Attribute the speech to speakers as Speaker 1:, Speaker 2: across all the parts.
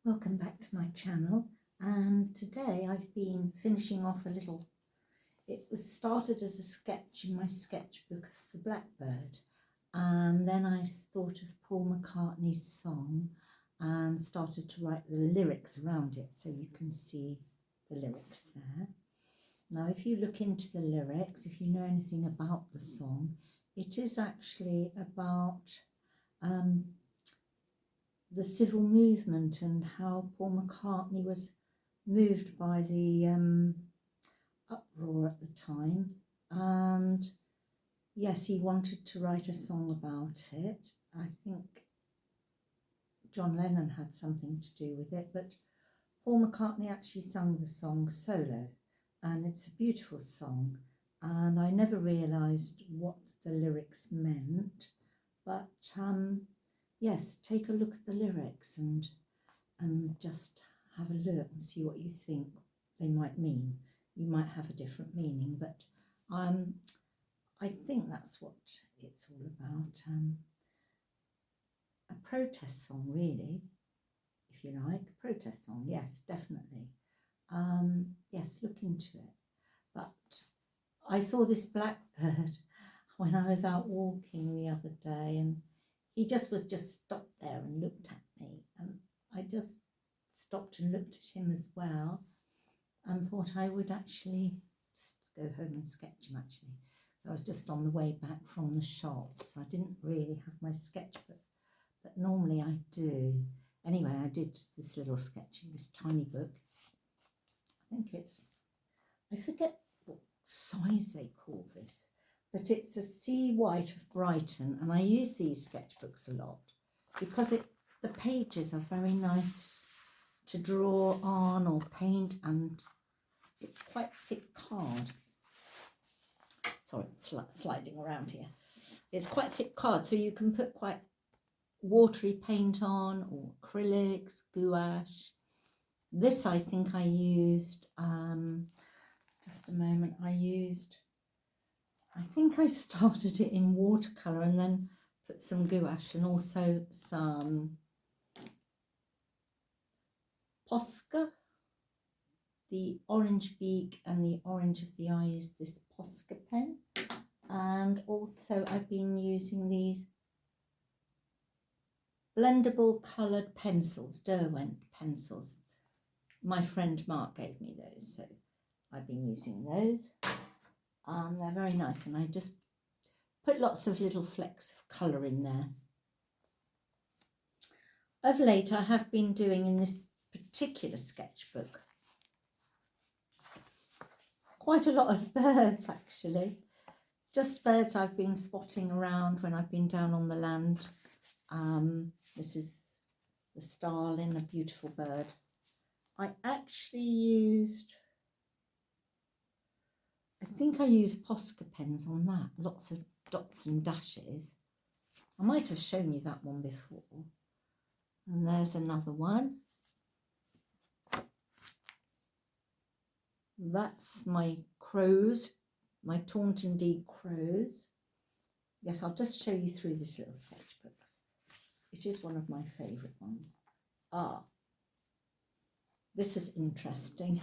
Speaker 1: Welcome back to my channel, and today I've been finishing off a little, it was started as a sketch in my sketchbook for Blackbird, and then I thought of Paul McCartney's song and started to write the lyrics around it, so you can see the lyrics there. Now if you look into the lyrics, if you know anything about the song, it is actually about the civil movement and how Paul McCartney was moved by the uproar at the time, and yes, he wanted to write a song about it. I think John Lennon had something to do with it, but Paul McCartney actually sung the song solo, and it's a beautiful song, and I never realised what the lyrics meant, but yes, take a look at the lyrics and just have a look and see what you think they might mean. You might have a different meaning, but I think that's what it's all about. A protest song, really, if you like. A protest song, yes, definitely. Yes, look into it. But I saw this blackbird when I was out walking the other day, and he just stopped there and looked at me, and I just stopped and looked at him as well, and thought I would actually just go home and sketch him actually. So I was just on the way back from the shop, so I didn't really have my sketchbook, but normally I do. Anyway, I did this little sketch in this tiny book. I think I forget what size they call this, but it's a Sea White of Brighton, and I use these sketchbooks a lot because the pages are very nice to draw on or paint, and it's quite thick card. Sorry, it's sliding around here. It's quite thick card, so you can put quite watery paint on, or acrylics, gouache. This I think I used, just a moment, I think I started it in watercolour and then put some gouache and also some Posca. The orange beak and the orange of the eye is this Posca pen. And also I've been using these blendable coloured pencils, Derwent pencils. My friend Mark gave me those, so I've been using those. They're very nice, and I just put lots of little flecks of colour in there. Of late I have been doing in this particular sketchbook quite a lot of birds actually. Just birds I've been spotting around when I've been down on the land. This is the starling, a beautiful bird. I actually used, I think I used Posca pens on that, lots of dots and dashes. I might have shown you that one before. And there's another one. That's my crows, my Taunton Deed crows. Yes, I'll just show you through this little sketchbook. It is one of my favourite ones. This is interesting.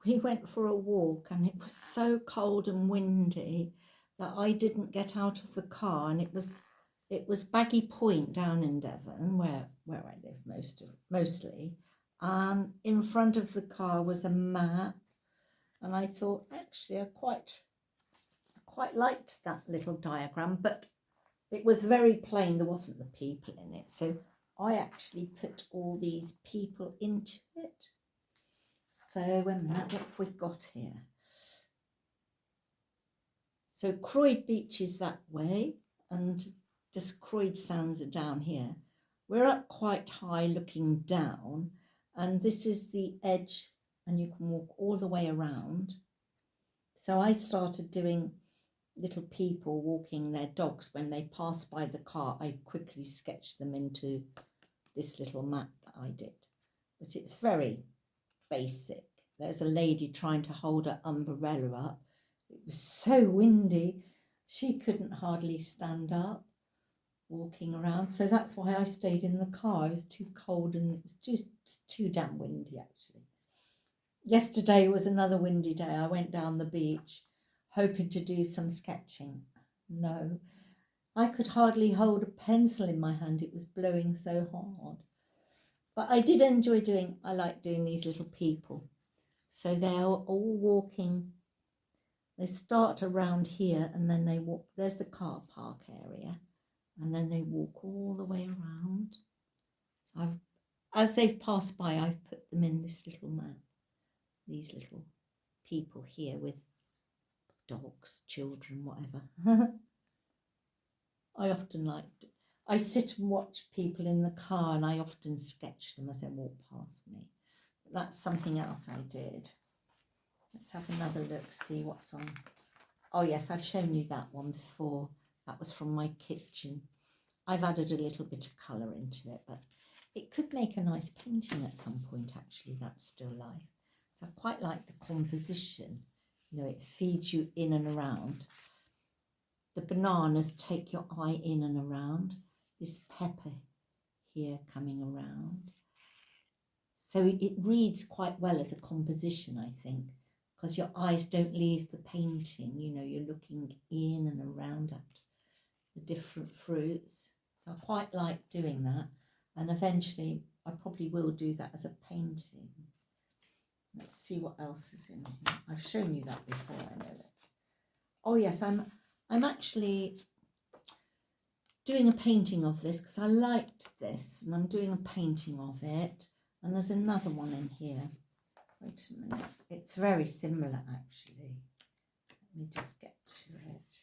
Speaker 1: We went for a walk and it was so cold and windy that I didn't get out of the car, and it was Baggy Point down in Devon, where I live mostly. And in front of the car was a map, and I thought actually I quite liked that little diagram, but it was very plain, there wasn't the people in it, so I actually put all these people into it. So wait a minute, what have we got here? So Croyd Beach is that way, and just Croyd Sands are down here. We're up quite high looking down, and this is the edge, and you can walk all the way around. So I started doing little people walking their dogs. When they pass by the car, I quickly sketched them into this little map that I did. But it's very basic. There's a lady trying to hold her umbrella up. It was so windy, she couldn't hardly stand up. walking around. So that's why I stayed in the car. It was too cold and it was just too damn windy, actually. Yesterday was another windy day. I went down the beach hoping to do some sketching. No, I could hardly hold a pencil in my hand. It was blowing so hard. But I did enjoy I like doing these little people. So they're all walking. They start around here and then they walk. There's the car park area. And then they walk all the way around. So as they've passed by, I've put them in this little map. These little people here with dogs, children, whatever. I sit and watch people in the car and I often sketch them as they walk past me. That's something else I did. Let's have another look, see what's on. Oh yes, I've shown you that one before. That was from my kitchen. I've added a little bit of colour into it, but it could make a nice painting at some point, actually, that's still life. So I quite like the composition. You know, it feeds you in and around. The bananas take your eye in and around. This pepper here coming around. So it reads quite well as a composition, I think, because your eyes don't leave the painting. You know, you're looking in and around at the different fruits. So I quite like doing that. And eventually I probably will do that as a painting. Let's see what else is in here. I've shown you that before, I know it. Oh yes, I'm actually doing a painting of this because I liked this and I'm doing a painting of it. And there's another one in here. Wait a minute. It's very similar, actually. Let me just get to it.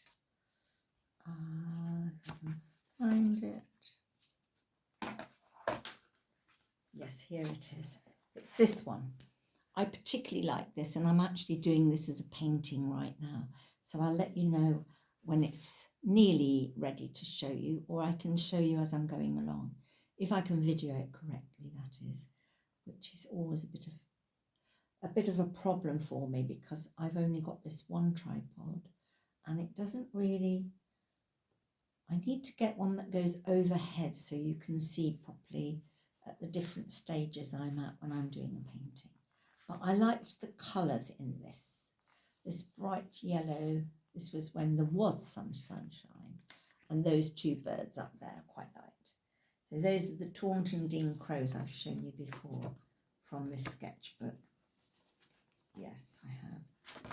Speaker 1: If I can find it. Yes, here it is. It's this one. I particularly like this, and I'm actually doing this as a painting right now. So I'll let you know when it's nearly ready to show you, or I can show you as I'm going along. If I can video it correctly, that is, which is always a bit of a problem for me because I've only got this one tripod and it doesn't really. I need to get one that goes overhead so you can see properly at the different stages I'm at when I'm doing a painting. But I liked the colours in this. This bright yellow, this was when there was some sunshine, and those two birds up there I quite liked. So those are the Taunton Dean crows I've shown you before from this sketchbook. Yes, I have.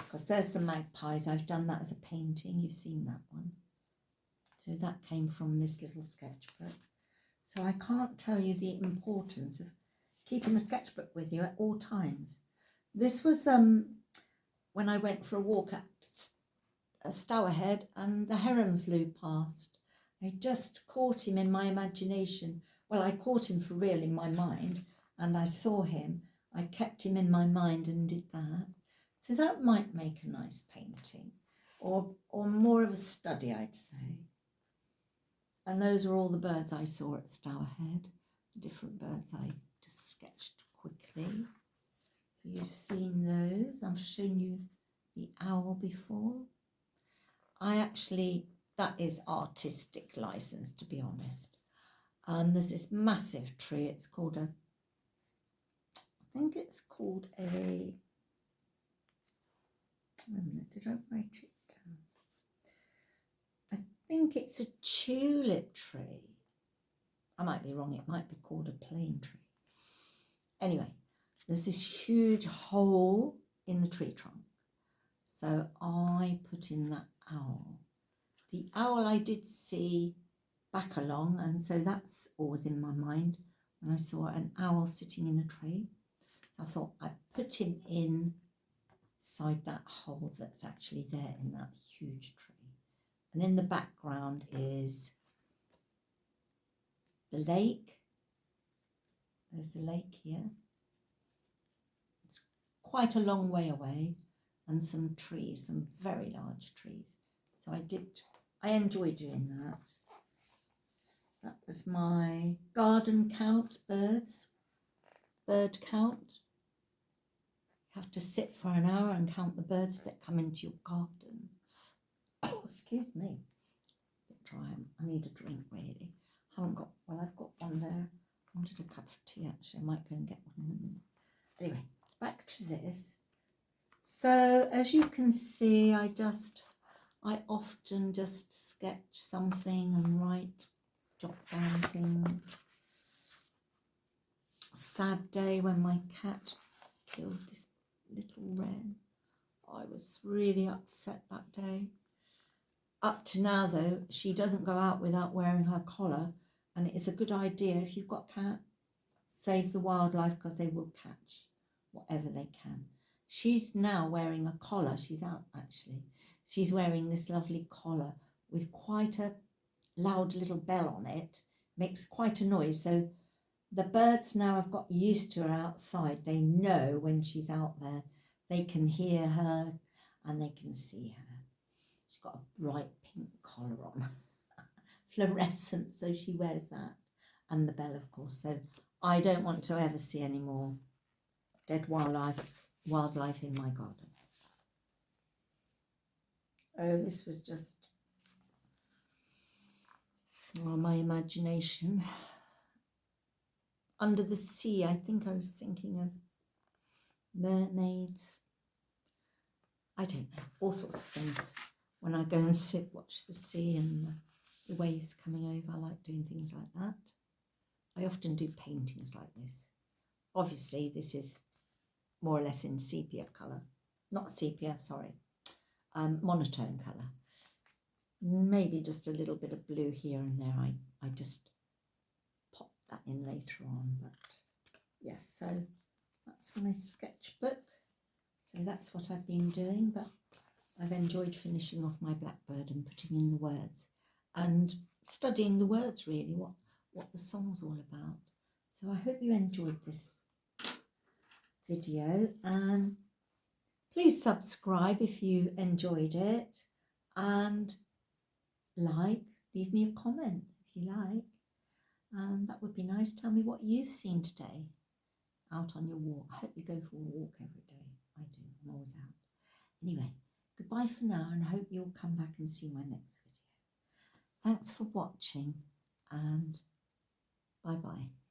Speaker 1: Because there's the magpies. I've done that as a painting. You've seen that one. So that came from this little sketchbook. So I can't tell you the importance of keeping a sketchbook with you at all times. This was when I went for a walk at Stourhead and the heron flew past. I just caught him in my imagination. Well, I caught him for real in my mind and I saw him. I kept him in my mind and did that. So that might make a nice painting or more of a study, I'd say. And those are all the birds I saw at Stourhead, the different birds I just sketched quickly. So you've seen those. I've shown you the owl before. That is artistic license, to be honest. There's this massive tree. It's called I think it's called a, wait a minute, did I write it down? I think it's a tulip tree. I might be wrong, it might be called a plane tree. Anyway, there's this huge hole in the tree trunk. So I put in that owl. The owl I did see back along, and so that's always in my mind when I saw an owl sitting in a tree. So I thought I'd put him inside that hole that's actually there in that huge tree. And in the background is the lake. There's the lake here. It's quite a long way away, and some trees, some very large trees. So I enjoy doing that. That was my garden count, bird count. You have to sit for an hour and count the birds that come into your garden. Oh, excuse me, a bit try them. I need a drink really. Haven't got, well, I've got one there. I wanted a cup of tea actually. I might go and get one in a minute. Anyway, back to this. So as you can see, I often just sketch something and jot down things. Sad day when my cat killed this little wren. I was really upset that day. Up to now though, she doesn't go out without wearing her collar, and it is a good idea if you've got a cat, save the wildlife because they will catch whatever they can. She's now wearing a collar. She's out actually. She's wearing this lovely collar with quite a loud little bell on it. Makes quite a noise. So the birds now have got used to her outside. They know when she's out there. They can hear her and they can see her. She's got a bright pink collar on. Fluorescent, so she wears that. And the bell, of course. So I don't want to ever see any more dead wildlife in my garden. Oh, this was just my imagination. Under the sea, I think I was thinking of mermaids. I don't know, all sorts of things. When I go and watch the sea and the waves coming over, I like doing things like that. I often do paintings like this. Obviously, this is more or less in sepia colour. Not sepia, sorry. Monotone colour. Maybe just a little bit of blue here and there. I just pop that in later on. But yes, so that's my sketchbook. So that's what I've been doing, but I've enjoyed finishing off my Blackbird and putting in the words and studying the words really, what the song's all about. So I hope you enjoyed this video, and please subscribe if you enjoyed it, and leave me a comment if you like, and that would be nice. Tell me what you've seen today out on your walk. I hope you go for a walk every day. I do, I'm always out. Anyway, goodbye for now, and I hope you'll come back and see my next video. Thanks for watching, and bye bye.